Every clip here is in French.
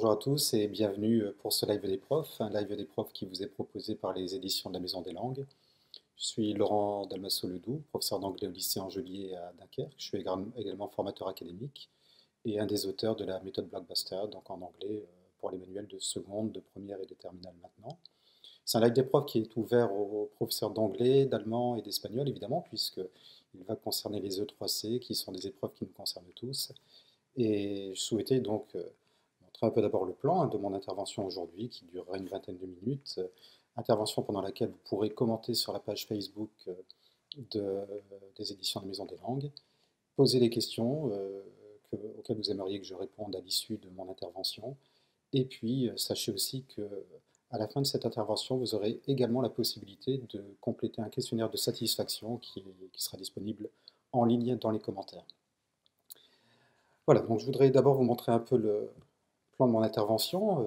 Bonjour à tous et bienvenue pour ce live des profs, un live des profs qui vous est proposé par les éditions de la Maison des Langues. Je suis Laurent Dalmasso-Ledoux, professeur d'anglais au lycée Angelier à Dunkerque. Je suis également formateur académique et un des auteurs de la méthode Blockbuster, donc en anglais pour les manuels de seconde, de première et de terminale maintenant. C'est un live des profs qui est ouvert aux professeurs d'anglais, d'allemand et d'espagnol évidemment, puisqu'il va concerner les E3C qui sont des épreuves qui nous concernent tous. Et je souhaitais donc montrer un peu d'abord le plan de mon intervention aujourd'hui, qui durera une vingtaine de minutes. Intervention pendant laquelle vous pourrez commenter sur la page Facebook des éditions de Maison des Langues, poser des questions auxquelles vous aimeriez que je réponde à l'issue de mon intervention. Et puis, sachez aussi que à la fin de cette intervention, vous aurez également la possibilité de compléter un questionnaire de satisfaction qui sera disponible en ligne dans les commentaires. Voilà, donc je voudrais d'abord vous montrer un peu le plan de mon intervention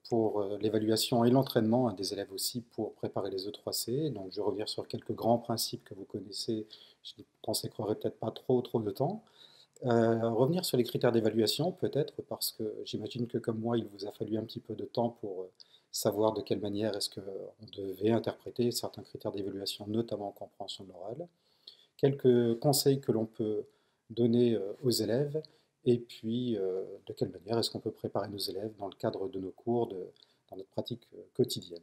pour l'évaluation et l'entraînement des élèves aussi pour préparer les E3C. Donc je vais revenir sur quelques grands principes que vous connaissez, je ne consacrerai peut-être pas trop de temps. Revenir sur les critères d'évaluation peut-être parce que j'imagine que comme moi il vous a fallu un petit peu de temps pour savoir de quelle manière est-ce qu'on devait interpréter certains critères d'évaluation, notamment en compréhension de l'oral. Quelques conseils que l'on peut donner aux élèves et puis de quelle manière est-ce qu'on peut préparer nos élèves dans le cadre de nos cours, dans notre pratique quotidienne.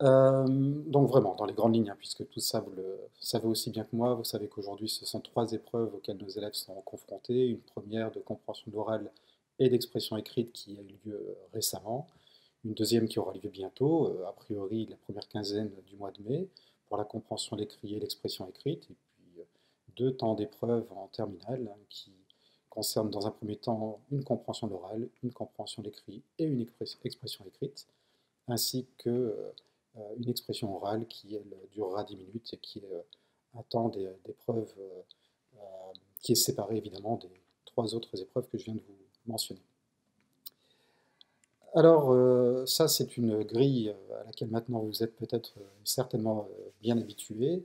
Donc vraiment, dans les grandes lignes, hein, puisque tout ça, vous le savez aussi bien que moi, vous savez qu'aujourd'hui, ce sont trois épreuves auxquelles nos élèves sont confrontés. Une première de compréhension de l'oral et d'expression écrite qui a eu lieu récemment. Une deuxième qui aura lieu bientôt, a priori la première quinzaine du mois de mai, pour la compréhension de l'écrit et l'expression écrite. Et puis deux temps d'épreuve en terminale qui concernent dans un premier temps une compréhension de l'oral, une compréhension de l'écrit et une expression écrite, ainsi que une expression orale qui, elle, durera 10 minutes et qui est un temps d'épreuve qui est séparé évidemment des trois autres épreuves que je viens de vous mentionner. Alors, ça, c'est une grille à laquelle maintenant vous êtes peut-être certainement bien habitué.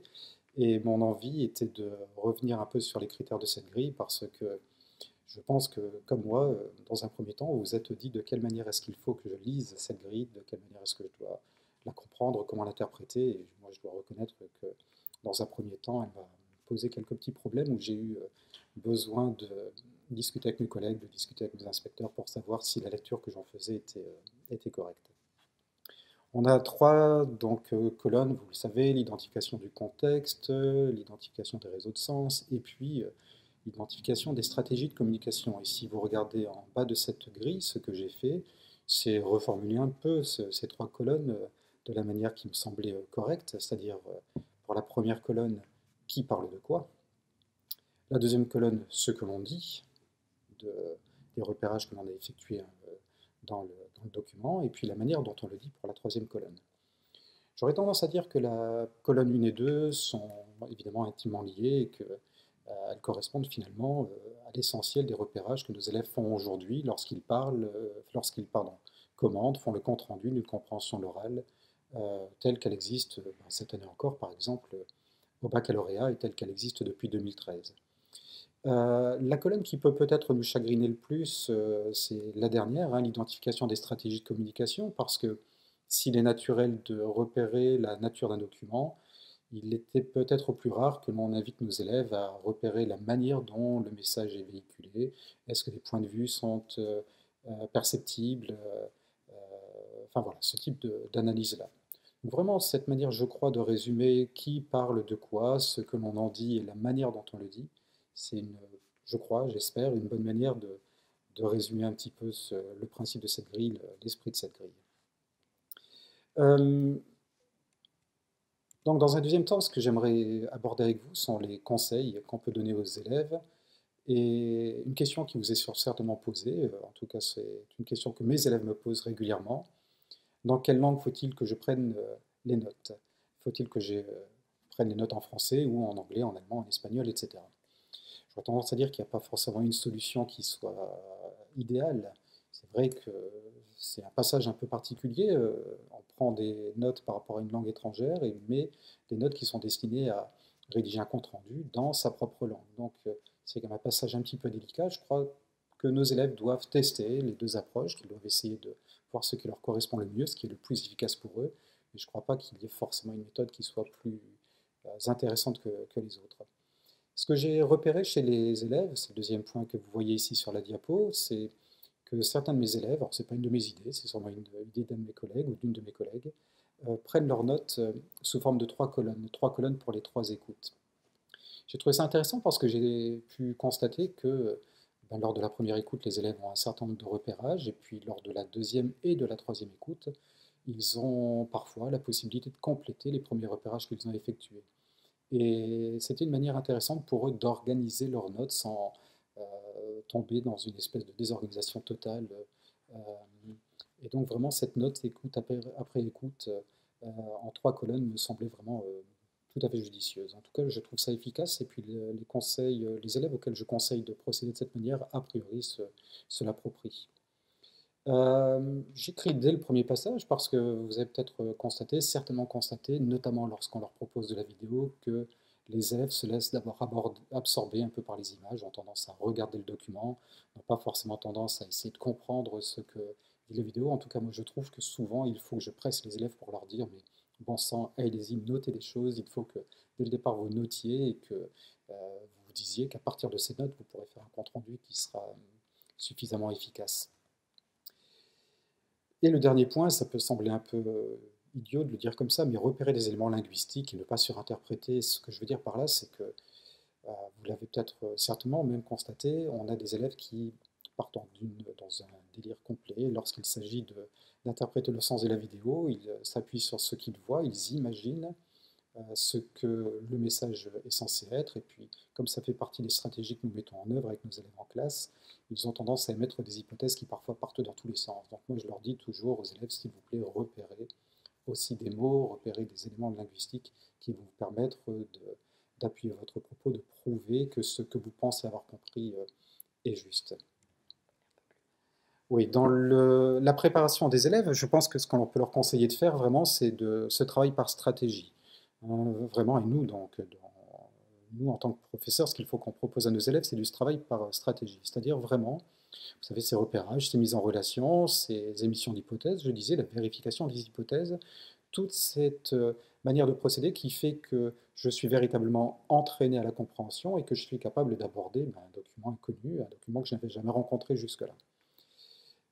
Et mon envie était de revenir un peu sur les critères de cette grille parce que je pense que, comme moi, dans un premier temps, vous vous êtes dit de quelle manière est-ce qu'il faut que je lise cette grille, de quelle manière est-ce que je dois la comprendre, comment l'interpréter. Et moi, je dois reconnaître que, dans un premier temps, elle m'a posé quelques petits problèmes où j'ai eu besoin de discuter avec mes collègues, de discuter avec mes inspecteurs pour savoir si la lecture que j'en faisais était correcte. On a trois colonnes, vous le savez, l'identification du contexte, l'identification des réseaux de sens, et puis l'identification des stratégies de communication. Et si vous regardez en bas de cette grille, ce que j'ai fait, c'est reformuler un peu ces trois colonnes de la manière qui me semblait correcte, c'est-à-dire pour la première colonne, qui parle de quoi, la deuxième colonne, ce que l'on dit, des repérages que l'on a effectués dans le document, et puis la manière dont on le dit pour la troisième colonne. J'aurais tendance à dire que la colonne 1 et 2 sont évidemment intimement liées et qu'elles correspondent finalement à l'essentiel des repérages que nos élèves font aujourd'hui lorsqu'ils commandent, font le compte-rendu d'une compréhension de l'oral telle qu'elle existe cette année encore, par exemple, au baccalauréat et telle qu'elle existe depuis 2013. La colonne qui peut peut-être nous chagriner le plus, c'est la dernière, hein, l'identification des stratégies de communication, parce que s'il est naturel de repérer la nature d'un document, il était peut-être plus rare que l'on invite nos élèves à repérer la manière dont le message est véhiculé. Est-ce que les points de vue sont perceptibles? Enfin voilà, ce type d'analyse-là. Vraiment, cette manière, je crois, de résumer qui parle de quoi, ce que l'on en dit et la manière dont on le dit, c'est je crois, j'espère, une bonne manière de résumer un petit peu le principe de cette grille, l'esprit de cette grille. Donc, dans un deuxième temps, ce que j'aimerais aborder avec vous sont les conseils qu'on peut donner aux élèves. Et une question qui vous est certainement posée, en tout cas c'est une question que mes élèves me posent régulièrement, dans quelle langue faut-il que je prenne les notes? Faut-il que je prenne les notes en français ou en anglais, en allemand, en espagnol, etc. J'aurais tendance à dire qu'il n'y a pas forcément une solution qui soit idéale. C'est vrai que c'est un passage un peu particulier. On prend des notes par rapport à une langue étrangère et met des notes qui sont destinées à rédiger un compte-rendu dans sa propre langue. Donc c'est quand même un passage un petit peu délicat. Je crois que nos élèves doivent tester les deux approches, qu'ils doivent essayer de voir ce qui leur correspond le mieux, ce qui est le plus efficace pour eux. Mais je ne crois pas qu'il y ait forcément une méthode qui soit plus intéressante que les autres. Ce que j'ai repéré chez les élèves, c'est le deuxième point que vous voyez ici sur la diapo, c'est que certains de mes élèves, alors ce n'est pas une de mes idées, c'est sûrement une idée d'un de mes collègues ou d'une de mes collègues, prennent leurs notes sous forme de 3 colonnes pour les 3 écoutes. J'ai trouvé ça intéressant parce que j'ai pu constater que lors de la première écoute, les élèves ont un certain nombre de repérages, et puis lors de la deuxième et de la troisième écoute, ils ont parfois la possibilité de compléter les premiers repérages qu'ils ont effectués. Et c'était une manière intéressante pour eux d'organiser leurs notes sans tomber dans une espèce de désorganisation totale. Euh, et donc vraiment cette note écoute après écoute en 3 colonnes me semblait vraiment tout à fait judicieuse. En tout cas, je trouve ça efficace, et puis les élèves auxquels je conseille de procéder de cette manière, a priori, se l'approprient. J'écris dès le premier passage parce que vous avez peut-être constaté, certainement constaté, notamment lorsqu'on leur propose de la vidéo, que les élèves se laissent d'abord absorber un peu par les images, ont tendance à regarder le document, n'ont pas forcément tendance à essayer de comprendre ce que dit la vidéo. En tout cas, moi je trouve que souvent il faut que je presse les élèves pour leur dire, mais bon sang, allez-y, notez les choses, il faut que dès le départ vous notiez et que vous vous disiez qu'à partir de ces notes, vous pourrez faire un compte-rendu qui sera suffisamment efficace. Et le dernier point, ça peut sembler un peu idiot de le dire comme ça, mais repérer des éléments linguistiques et ne pas surinterpréter. Ce que je veux dire par là, c'est que, vous l'avez peut-être certainement même constaté, on a des élèves qui partent dans un délire complet. Lorsqu'il s'agit d'interpréter le sens de la vidéo, ils s'appuient sur ce qu'ils voient, ils imaginent ce que le message est censé être, et puis comme ça fait partie des stratégies que nous mettons en œuvre avec nos élèves en classe, ils ont tendance à émettre des hypothèses qui parfois partent dans tous les sens. Donc moi je leur dis toujours aux élèves, s'il vous plaît, repérez aussi des mots, repérez des éléments linguistiques qui vont vous permettre d'appuyer votre propos, de prouver que ce que vous pensez avoir compris est juste. Oui, dans la préparation des élèves, je pense que ce qu'on peut leur conseiller de faire vraiment, c'est de ce travail par stratégie. Vraiment, et nous, donc, nous, en tant que professeurs, ce qu'il faut qu'on propose à nos élèves, c'est du travail par stratégie. C'est-à-dire vraiment, vous savez, ces repérages, ces mises en relation, ces émissions d'hypothèses, je disais, la vérification des hypothèses, toute cette manière de procéder qui fait que je suis véritablement entraîné à la compréhension et que je suis capable d'aborder un document inconnu, un document que je n'avais jamais rencontré jusque-là.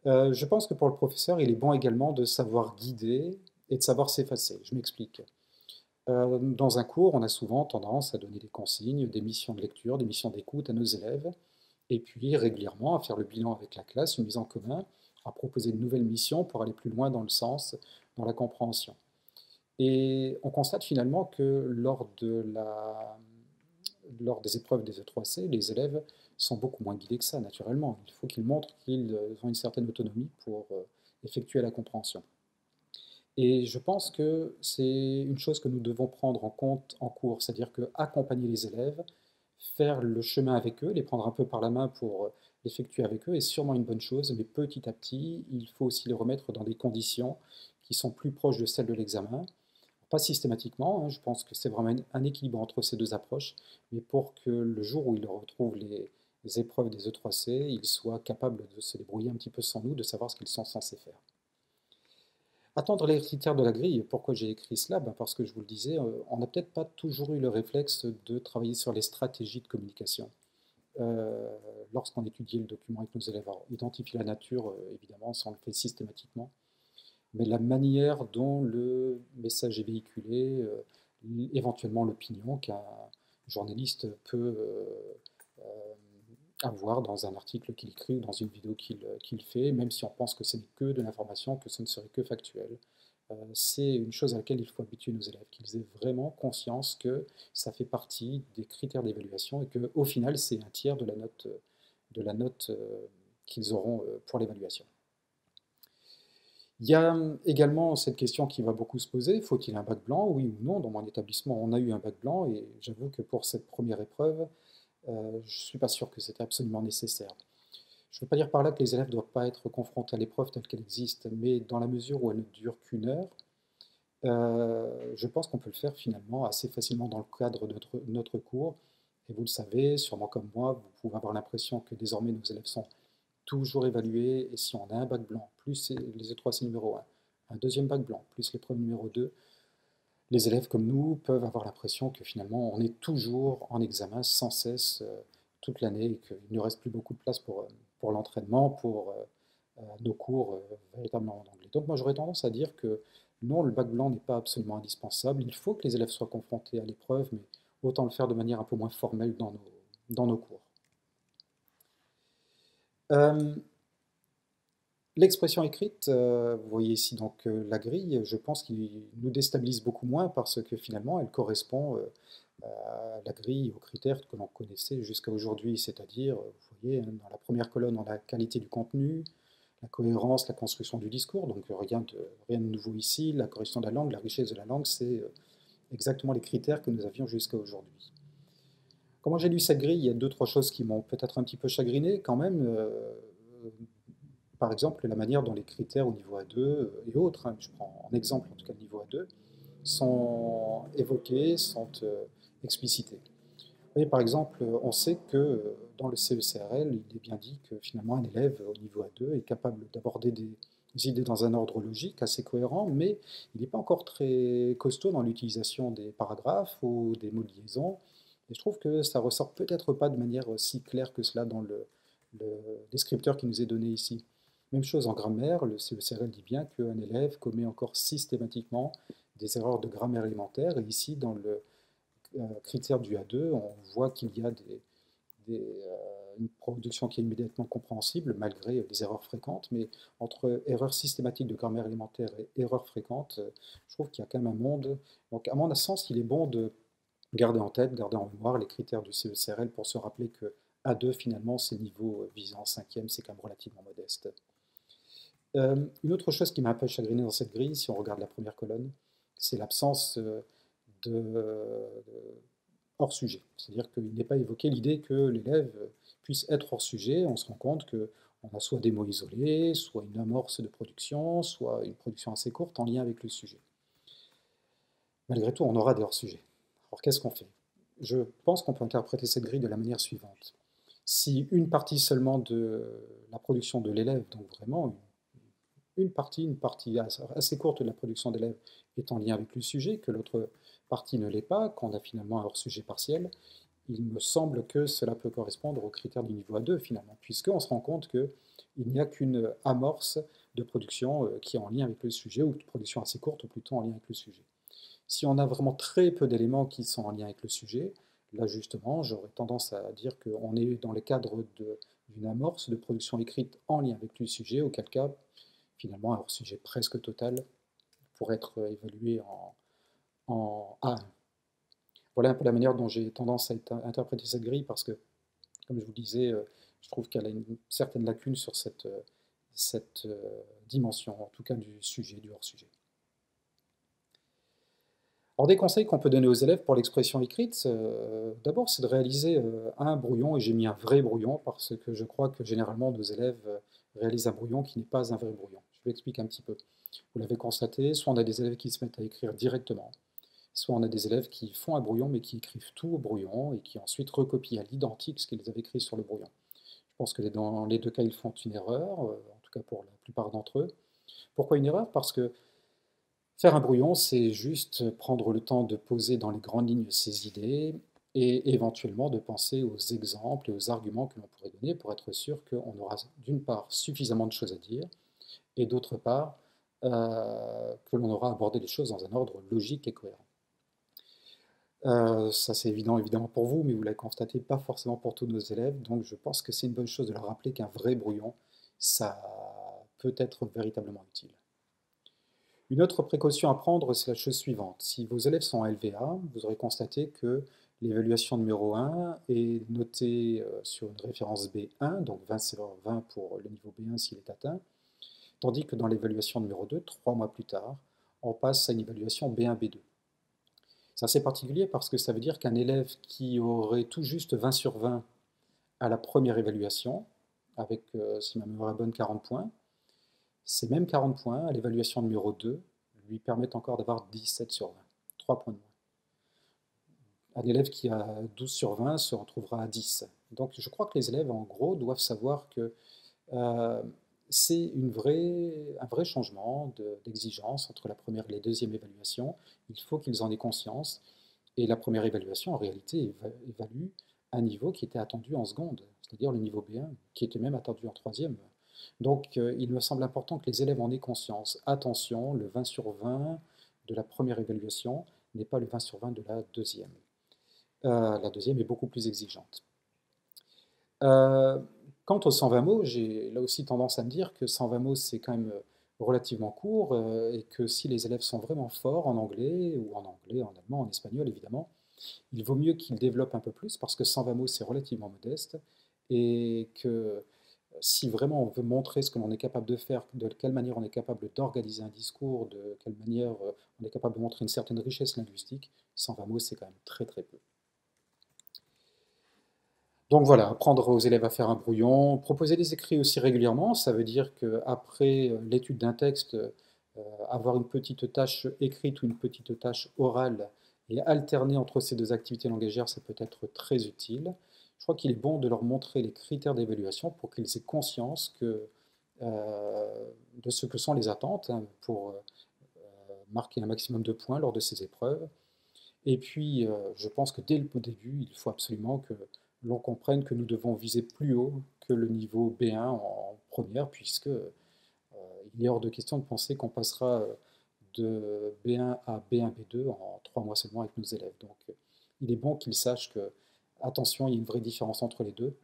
Je pense que pour le professeur, il est bon également de savoir guider et de savoir s'effacer. Je m'explique. Dans un cours, on a souvent tendance à donner des consignes, des missions de lecture, des missions d'écoute à nos élèves, et puis régulièrement à faire le bilan avec la classe, une mise en commun, à proposer de nouvelles missions pour aller plus loin dans le sens, dans la compréhension. Et on constate finalement que lors des épreuves des E3C, les élèves sont beaucoup moins guidés que ça, naturellement. Il faut qu'ils montrent qu'ils ont une certaine autonomie pour effectuer la compréhension. Et je pense que c'est une chose que nous devons prendre en compte en cours, c'est-à-dire qu'accompagner les élèves, faire le chemin avec eux, les prendre un peu par la main pour l'effectuer avec eux est sûrement une bonne chose, mais petit à petit, il faut aussi les remettre dans des conditions qui sont plus proches de celles de l'examen. Pas systématiquement, hein, je pense que c'est vraiment un équilibre entre ces deux approches, mais pour que le jour où ils retrouvent les épreuves des E3C, ils soient capables de se débrouiller un petit peu sans nous, de savoir ce qu'ils sont censés faire. Attendre les critères de la grille, pourquoi j'ai écrit cela? Parce que je vous le disais, on n'a peut-être pas toujours eu le réflexe de travailler sur les stratégies de communication. Lorsqu'on étudiait le document avec nos élèves, alors, identifier la nature, évidemment, ça on le fait systématiquement, mais la manière dont le message est véhiculé, éventuellement l'opinion qu'un journaliste peut avoir dans un article qu'il écrit ou dans une vidéo qu'il fait, même si on pense que ce n'est que de l'information, que ce ne serait que factuel. C'est une chose à laquelle il faut habituer nos élèves, qu'ils aient vraiment conscience que ça fait partie des critères d'évaluation et qu'au final, c'est un tiers de la note qu'ils auront pour l'évaluation. Il y a également cette question qui va beaucoup se poser, faut-il un bac blanc, oui ou non? Dans mon établissement, on a eu un bac blanc et j'avoue que pour cette première épreuve, je ne suis pas sûr que c'était absolument nécessaire. Je ne veux pas dire par là que les élèves ne doivent pas être confrontés à l'épreuve telle qu'elle existe, mais dans la mesure où elle ne dure qu'1 heure, je pense qu'on peut le faire finalement assez facilement dans le cadre de notre cours. Et vous le savez, sûrement comme moi, vous pouvez avoir l'impression que désormais nos élèves sont toujours évaluer, et si on a un bac blanc, plus les étroits c'est numéro 1, un deuxième bac blanc, plus l'épreuve numéro 2, les élèves comme nous peuvent avoir l'impression que finalement on est toujours en examen sans cesse toute l'année et qu'il ne reste plus beaucoup de place pour l'entraînement, pour nos cours véritablement en anglais. Donc moi j'aurais tendance à dire que non, le bac blanc n'est pas absolument indispensable. Il faut que les élèves soient confrontés à l'épreuve, mais autant le faire de manière un peu moins formelle dans nos cours. L'expression écrite, vous voyez ici donc la grille, je pense qu'il nous déstabilise beaucoup moins parce que finalement elle correspond à la grille, aux critères que l'on connaissait jusqu'à aujourd'hui, c'est-à-dire, vous voyez, hein, dans la première colonne on a la qualité du contenu, la cohérence, la construction du discours, donc rien de nouveau ici, la correction de la langue, la richesse de la langue, c'est exactement les critères que nous avions jusqu'à aujourd'hui. Comment j'ai lu cette grille, il y a deux, trois choses qui m'ont peut-être un petit peu chagriné quand même. Par exemple, la manière dont les critères au niveau A2 et autres, hein, je prends en exemple en tout cas le niveau A2, sont évoqués, sont explicités. Vous voyez, par exemple, on sait que dans le CECRL, il est bien dit que finalement un élève au niveau A2 est capable d'aborder des idées dans un ordre logique assez cohérent, mais il n'est pas encore très costaud dans l'utilisation des paragraphes ou des mots de liaison. Et je trouve que ça ressort peut-être pas de manière si claire que cela dans le descripteur qui nous est donné ici. Même chose en grammaire, le CECRL dit bien qu'un élève commet encore systématiquement des erreurs de grammaire élémentaire, et ici dans le critère du A2, on voit qu'il y a une production qui est immédiatement compréhensible malgré des erreurs fréquentes, mais entre erreurs systématiques de grammaire élémentaire et erreurs fréquentes, je trouve qu'il y a quand même un monde. Donc à mon sens, il est bon de garder en tête, garder en mémoire les critères du CECRL pour se rappeler que A2 finalement c'est niveau visant 5e, c'est quand même relativement modeste. Une autre chose qui m'a un peu chagriné dans cette grille, si on regarde la première colonne, c'est l'absence de hors sujet. C'est-à-dire qu'il n'est pas évoqué l'idée que l'élève puisse être hors sujet. On se rend compte qu'on a soit des mots isolés, soit une amorce de production, soit une production assez courte en lien avec le sujet. Malgré tout, on aura des hors sujets. Alors qu'est-ce qu'on fait? Je pense qu'on peut interpréter cette grille de la manière suivante. Si une partie seulement de la production de l'élève, donc vraiment une partie assez courte de la production d'élèves est en lien avec le sujet, que l'autre partie ne l'est pas, qu'on a finalement un hors-sujet partiel, il me semble que cela peut correspondre aux critères du niveau A2 finalement, puisqu'on se rend compte qu'il n'y a qu'une amorce de production qui est en lien avec le sujet, ou de production assez courte, ou plutôt en lien avec le sujet. Si on a vraiment très peu d'éléments qui sont en lien avec le sujet, là justement, j'aurais tendance à dire qu'on est dans le cadre d'une amorce de production écrite en lien avec le sujet, auquel cas, finalement, un hors-sujet presque total pourrait être évalué en A1. Voilà un peu la manière dont j'ai tendance à interpréter cette grille, parce que, comme je vous le disais, je trouve qu'elle a une certaine lacune sur cette dimension, en tout cas du sujet, du hors-sujet. Alors des conseils qu'on peut donner aux élèves pour l'expression écrite, d'abord c'est de réaliser un brouillon, et j'ai mis un vrai brouillon parce que je crois que généralement nos élèves réalisent un brouillon qui n'est pas un vrai brouillon. Je vais expliquer un petit peu. Vous l'avez constaté, soit on a des élèves qui se mettent à écrire directement, soit on a des élèves qui font un brouillon mais qui écrivent tout au brouillon et qui ensuite recopient à l'identique ce qu'ils avaient écrit sur le brouillon. Je pense que dans les deux cas ils font une erreur, en tout cas pour la plupart d'entre eux. Pourquoi une erreur? Parce que faire un brouillon, c'est juste prendre le temps de poser dans les grandes lignes ses idées et éventuellement de penser aux exemples et aux arguments que l'on pourrait donner pour être sûr qu'on aura d'une part suffisamment de choses à dire et d'autre part que l'on aura abordé les choses dans un ordre logique et cohérent. Ça c'est évident évidemment pour vous, mais vous l'avez constaté, pas forcément pour tous nos élèves, donc je pense que c'est une bonne chose de leur rappeler qu'un vrai brouillon, ça peut être véritablement utile. Une autre précaution à prendre, c'est la chose suivante. Si vos élèves sont en LVA, vous aurez constaté que l'évaluation numéro 1 est notée sur une référence B1, donc 20 sur 20 pour le niveau B1 s'il est atteint, tandis que dans l'évaluation numéro 2, 3 mois plus tard, on passe à une évaluation B1, B2. C'est assez particulier parce que ça veut dire qu'un élève qui aurait tout juste 20 sur 20 à la première évaluation, avec, si ma mémoire est bonne, 40 points, ces mêmes 40 points, à l'évaluation numéro 2, lui permettent encore d'avoir 17 sur 20, 3 points de moins. Un élève qui a 12 sur 20 se retrouvera à 10. Donc je crois que les élèves, en gros, doivent savoir que Euh, c'est un vrai changement d'exigence entre la première et la deuxième évaluation. Il faut qu'ils en aient conscience. Et la première évaluation, en réalité, évalue un niveau qui était attendu en seconde, c'est-à-dire le niveau B1, qui était même attendu en troisième. Donc, il me semble important que les élèves en aient conscience. Attention, le 20 sur 20 de la première évaluation n'est pas le 20 sur 20 de la deuxième. La deuxième est beaucoup plus exigeante. Euh, Quant aux 120 mots, j'ai là aussi tendance à me dire que 120 mots, c'est quand même relativement court et que si les élèves sont vraiment forts en anglais, ou en anglais, en allemand, en espagnol évidemment, il vaut mieux qu'ils développent un peu plus parce que 120 mots, c'est relativement modeste et que si vraiment on veut montrer ce que l'on est capable de faire, de quelle manière on est capable d'organiser un discours, de quelle manière on est capable de montrer une certaine richesse linguistique, 120 mots, c'est quand même très très peu. Donc voilà, apprendre aux élèves à faire un brouillon, proposer des écrits aussi régulièrement, ça veut dire qu'après l'étude d'un texte, avoir une petite tâche écrite ou une petite tâche orale et alterner entre ces deux activités langagières, ça peut être très utile. Je crois qu'il est bon de leur montrer les critères d'évaluation pour qu'ils aient conscience de ce que sont les attentes hein, pour marquer un maximum de points lors de ces épreuves. Et puis, je pense que dès le début, il faut absolument que l'on comprenne que nous devons viser plus haut que le niveau B1 en première, puisque il est hors de question de penser qu'on passera de B1 à B1, B2 en 3 mois seulement avec nos élèves. Donc, il est bon qu'ils sachent que, attention, il y a une vraie différence entre les deux.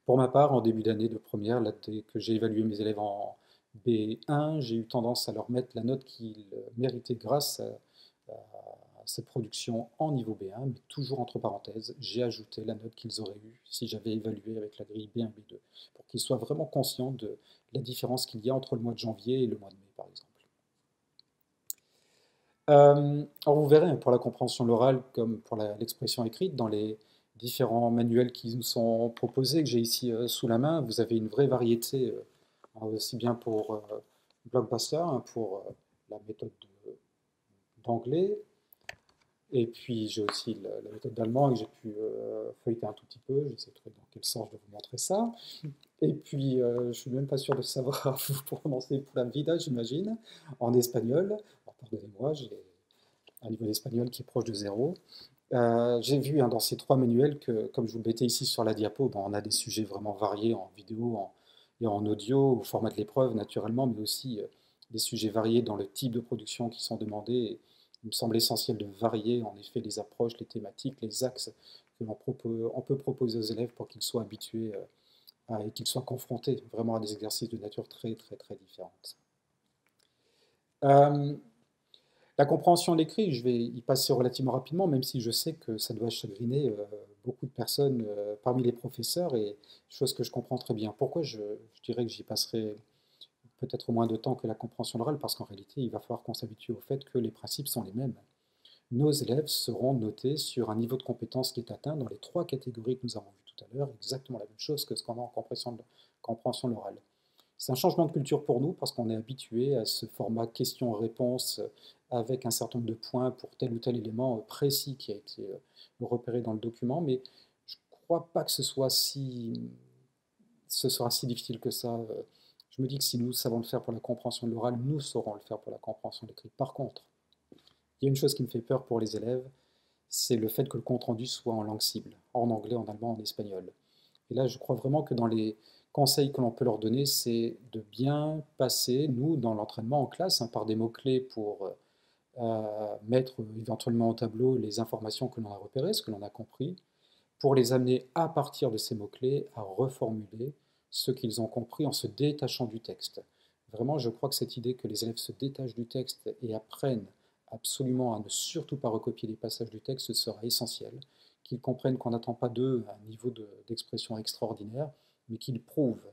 Pour ma part, en début d'année de première, là, dès que j'ai évalué mes élèves en B1, j'ai eu tendance à leur mettre la note qu'ils méritaient grâce à cette production en niveau B1, mais toujours entre parenthèses, j'ai ajouté la note qu'ils auraient eue si j'avais évalué avec la grille B1, B2, pour qu'ils soient vraiment conscients de la différence qu'il y a entre le mois de janvier et le mois de mai, par exemple. Alors vous verrez, pour la compréhension de l'oral comme pour l'expression écrite, dans les différents manuels qui nous sont proposés, que j'ai ici sous la main, vous avez une vraie variété, aussi bien pour Blockbuster, hein, pour la méthode d'anglais, et puis j'ai aussi la méthode d'allemand que j'ai pu feuilleter un tout petit peu, je sais très dans quel sens je vais vous montrer ça. Et puis je suis même pas sûr de savoir vous prononcer pour la vida, j'imagine, en espagnol. Alors, pardonnez-moi, j'ai un niveau d'espagnol qui est proche de zéro. J'ai vu hein, dans ces 3 manuels que, comme je vous le mettais ici sur la diapo, bon, on a des sujets vraiment variés en vidéo et en audio, au format de l'épreuve naturellement, mais aussi des sujets variés dans le type de production qui sont demandés. Et il me semble essentiel de varier en effet les approches, les thématiques, les axes que on peut proposer aux élèves pour qu'ils soient habitués et qu'ils soient confrontés vraiment à des exercices de nature très très très différente. Euh, la compréhension de l'écrit, je vais y passer relativement rapidement, même si je sais que ça doit chagriner beaucoup de personnes parmi les professeurs, et chose que je comprends très bien. Pourquoi je dirais que j'y passerai peut-être moins de temps que la compréhension orale? Parce qu'en réalité, il va falloir qu'on s'habitue au fait que les principes sont les mêmes. Nos élèves seront notés sur un niveau de compétence qui est atteint dans les 3 catégories que nous avons vues tout à l'heure, exactement la même chose que ce qu'on a en compréhension de l'oral. C'est un changement de culture pour nous parce qu'on est habitué à ce format questions-réponses avec un certain nombre de points pour tel ou tel élément précis qui a été repéré dans le document, mais je ne crois pas que ce sera si difficile que ça. Je me dis que si nous savons le faire pour la compréhension de l'oral, nous saurons le faire pour la compréhension de l'écrit. Par contre, il y a une chose qui me fait peur pour les élèves, c'est le fait que le compte-rendu soit en langue cible, en anglais, en allemand, en espagnol. Et là, je crois vraiment que dans les conseils que l'on peut leur donner, c'est de bien passer, nous, dans l'entraînement en classe, hein, par des mots-clés pour mettre éventuellement au tableau les informations que l'on a repérées, ce que l'on a compris, pour les amener à partir de ces mots-clés à reformuler ce qu'ils ont compris en se détachant du texte. Vraiment, je crois que cette idée que les élèves se détachent du texte et apprennent absolument à ne surtout pas recopier les passages du texte sera essentiel, qu'ils comprennent qu'on n'attend pas d'eux un niveau d'expression extraordinaire, mais qu'ils prouvent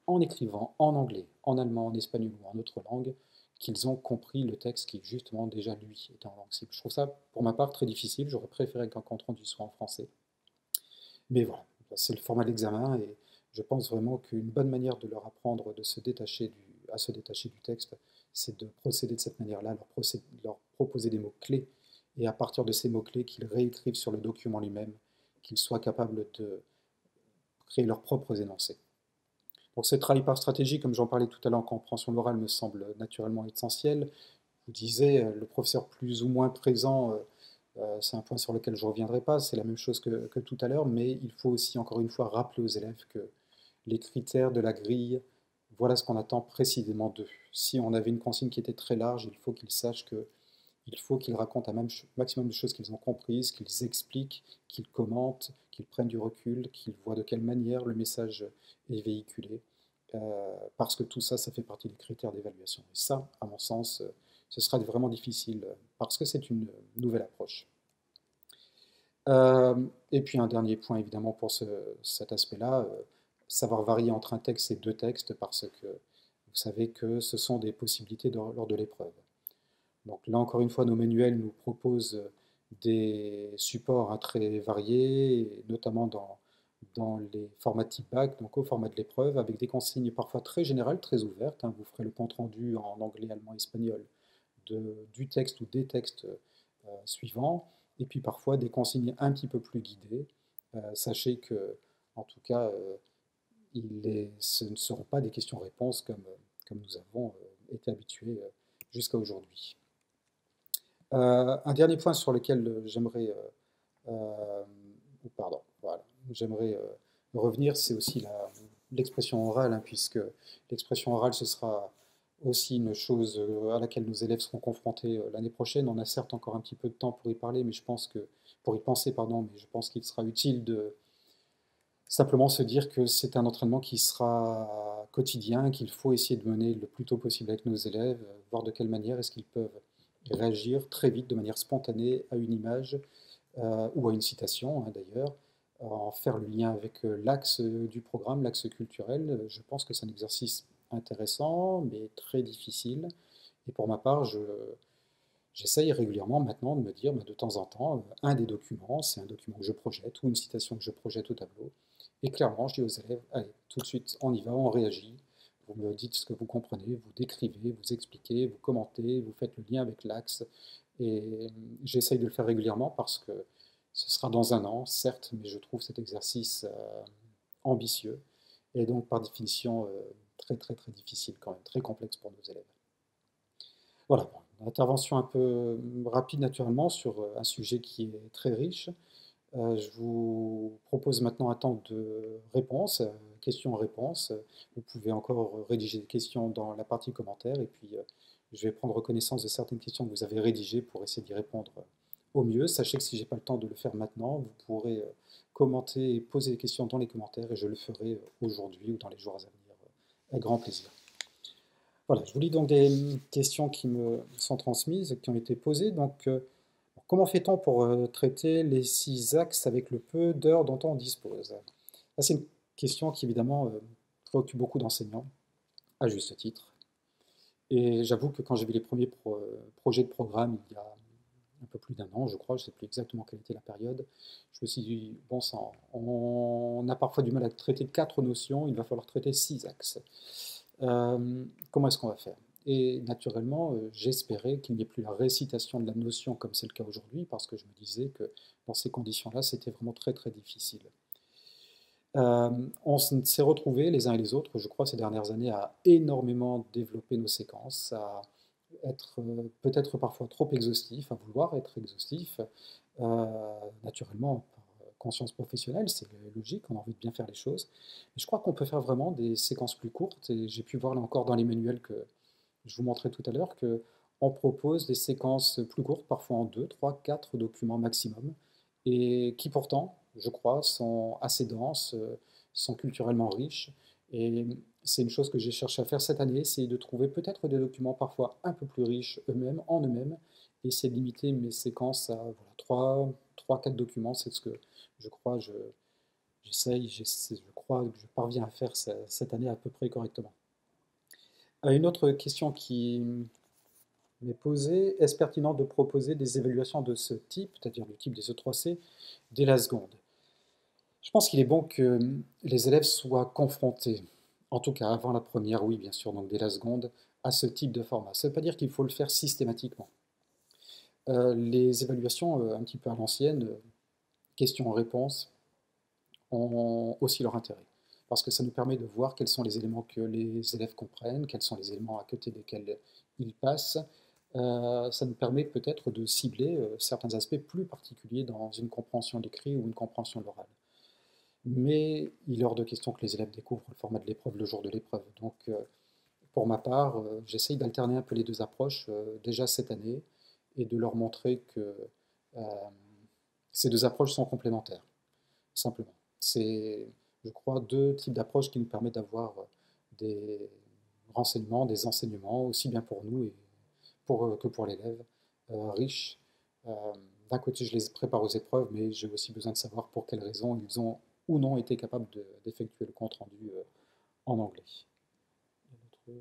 en écrivant en anglais, en allemand, en espagnol ou en autre langue, qu'ils ont compris le texte qui justement déjà lui était en langue cible. Je trouve ça pour ma part très difficile, j'aurais préféré qu'un compte rendu soit en français. Mais voilà, c'est le format de l'examen et je pense vraiment qu'une bonne manière de leur apprendre à se détacher du texte, c'est de procéder de cette manière-là, leur proposer des mots-clés et à partir de ces mots-clés qu'ils réécrivent sur le document lui-même, qu'ils soient capables de créer leurs propres énoncés. Donc ce travail par stratégie, comme j'en parlais tout à l'heure en compréhension de l'oral, me semble naturellement essentiel. Je vous disais, le professeur plus ou moins présent, c'est un point sur lequel je ne reviendrai pas, c'est la même chose que tout à l'heure, mais il faut aussi, encore une fois, rappeler aux élèves que les critères de la grille, voilà ce qu'on attend précisément d'eux. Si on avait une consigne qui était très large, il faut qu'ils sachent que il faut qu'ils racontent un maximum de choses qu'ils ont comprises, qu'ils expliquent, qu'ils commentent, qu'ils prennent du recul, qu'ils voient de quelle manière le message est véhiculé, parce que tout ça, ça fait partie des critères d'évaluation. Et ça, à mon sens, ce sera vraiment difficile, parce que c'est une nouvelle approche. Et puis un dernier point, évidemment, pour cet aspect-là, savoir varier entre un texte et deux textes, parce que vous savez que ce sont des possibilités lors de l'épreuve. Donc là, encore une fois, nos manuels nous proposent des supports très variés, notamment dans les formats type bac, donc au format de l'épreuve, avec des consignes parfois très générales, très ouvertes. Vous ferez le compte-rendu en anglais, allemand, espagnol du texte ou des textes suivants, et puis parfois des consignes un petit peu plus guidées. Sachez que, en tout cas, ce ne seront pas des questions-réponses comme nous avons été habitués jusqu'à aujourd'hui. Un dernier point sur lequel j'aimerais pardon, voilà, j'aimerais revenir, c'est aussi l'expression orale, puisque l'expression orale, ce sera aussi une chose à laquelle nos élèves seront confrontés l'année prochaine. On a certes encore un petit peu de temps pour y parler, mais je pense que, pour y penser, pardon, mais je pense qu'il sera utile de simplement se dire que c'est un entraînement qui sera quotidien, qu'il faut essayer de mener le plus tôt possible avec nos élèves, voir de quelle manière est-ce qu'ils peuvent réagir très vite, de manière spontanée, à une image ou à une citation d'ailleurs, en faire le lien avec l'axe du programme, l'axe culturel. Je pense que c'est un exercice intéressant, mais très difficile. Et pour ma part, j'essaye régulièrement maintenant de me dire, de temps en temps, un des documents, c'est un document que je projette ou une citation que je projette au tableau. Et clairement, je dis aux élèves, allez, tout de suite, on y va, on réagit. Vous me dites ce que vous comprenez, vous décrivez, vous expliquez, vous commentez, vous faites le lien avec l'axe. Et j'essaye de le faire régulièrement parce que ce sera dans un an, certes, mais je trouve cet exercice ambitieux et donc par définition très très très difficile quand même, très complexe pour nos élèves. Voilà, bon, une intervention un peu rapide naturellement sur un sujet qui est très riche. Je vous propose maintenant un temps de réponse, questions-réponses. Vous pouvez encore rédiger des questions dans la partie commentaires et puis je vais prendre connaissance de certaines questions que vous avez rédigées pour essayer d'y répondre au mieux. Sachez que si je n'ai pas le temps de le faire maintenant, vous pourrez commenter et poser des questions dans les commentaires et je le ferai aujourd'hui ou dans les jours à venir avec grand plaisir. Voilà, je vous lis donc des questions qui me sont transmises, qui ont été posées. Donc, comment fait-on pour traiter les 6 axes avec le peu d'heures dont on dispose? C'est une question qui évidemment préoccupe beaucoup d'enseignants, à juste titre. Et j'avoue que quand j'ai vu les premiers projets de programme il y a un peu plus d'un an, je crois, je ne sais plus exactement quelle était la période, je me suis dit, bon sang, on a parfois du mal à traiter 4 notions, il va falloir traiter 6 axes. Comment est-ce qu'on va faire? Et naturellement, j'espérais qu'il n'y ait plus la récitation de la notion comme c'est le cas aujourd'hui, parce que je me disais que dans ces conditions-là, c'était vraiment très très difficile. On s'est retrouvés les uns et les autres, je crois, ces dernières années, à énormément développer nos séquences, à être peut-être parfois trop exhaustif, à vouloir être exhaustif, naturellement par conscience professionnelle, c'est logique, on a envie de bien faire les choses. Mais je crois qu'on peut faire vraiment des séquences plus courtes, et j'ai pu voir là encore dans les manuels que je vous montrais tout à l'heure qu'on propose des séquences plus courtes, parfois en 2, 3, 4 documents maximum, et qui pourtant, je crois, sont assez denses, sont culturellement riches. Et c'est une chose que j'ai cherché à faire cette année, c'est de trouver peut-être des documents parfois un peu plus riches eux-mêmes, en eux-mêmes, et c'est de limiter mes séquences à voilà, 3-4 documents, c'est ce que je crois, j'essaye, je crois que je parviens à faire cette année à peu près correctement. Une autre question qui m'est posée, est-ce pertinent de proposer des évaluations de ce type, c'est-à-dire du type des E3C, dès la seconde? Je pense qu'il est bon que les élèves soient confrontés, en tout cas avant la première, oui bien sûr, donc dès la seconde, à ce type de format. Ça ne veut pas dire qu'il faut le faire systématiquement. Les évaluations un petit peu à l'ancienne, questions-réponses, ont aussi leur intérêt. parce que ça nous permet de voir quels sont les éléments que les élèves comprennent, quels sont les éléments à côté desquels ils passent. Ça nous permet peut-être de cibler certains aspects plus particuliers dans une compréhension de l'écrit ou une compréhension de l'oral. Mais il est hors de question que les élèves découvrent le format de l'épreuve le jour de l'épreuve. Donc, pour ma part, j'essaye d'alterner un peu les deux approches déjà cette année et de leur montrer que euh, ces deux approches sont complémentaires, simplement. C'est, je crois, deux types d'approches qui nous permettent d'avoir des renseignements, des enseignements, aussi bien pour nous que pour l'élève, riches. Euh, D'un côté, je les prépare aux épreuves, mais j'ai aussi besoin de savoir pour quelles raisons ils ont ou non été capables d'effectuer le compte-rendu en anglais. Bon.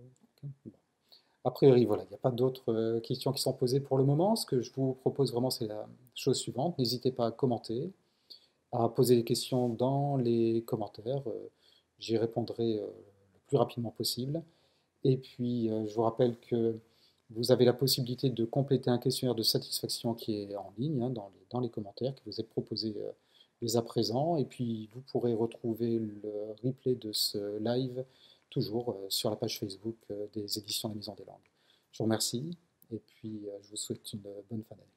A priori, voilà, il n'y a pas d'autres questions qui sont posées pour le moment. Ce que je vous propose vraiment, c'est la chose suivante. N'hésitez pas à commenter, à poser des questions dans les commentaires. J'y répondrai le plus rapidement possible. Et puis, je vous rappelle que vous avez la possibilité de compléter un questionnaire de satisfaction qui est en ligne, hein, dans les commentaires, qui vous est proposé dès à présent. Et puis, vous pourrez retrouver le replay de ce live toujours sur la page Facebook des éditions de la Maison des Langues. Je vous remercie et puis je vous souhaite une bonne fin d'année.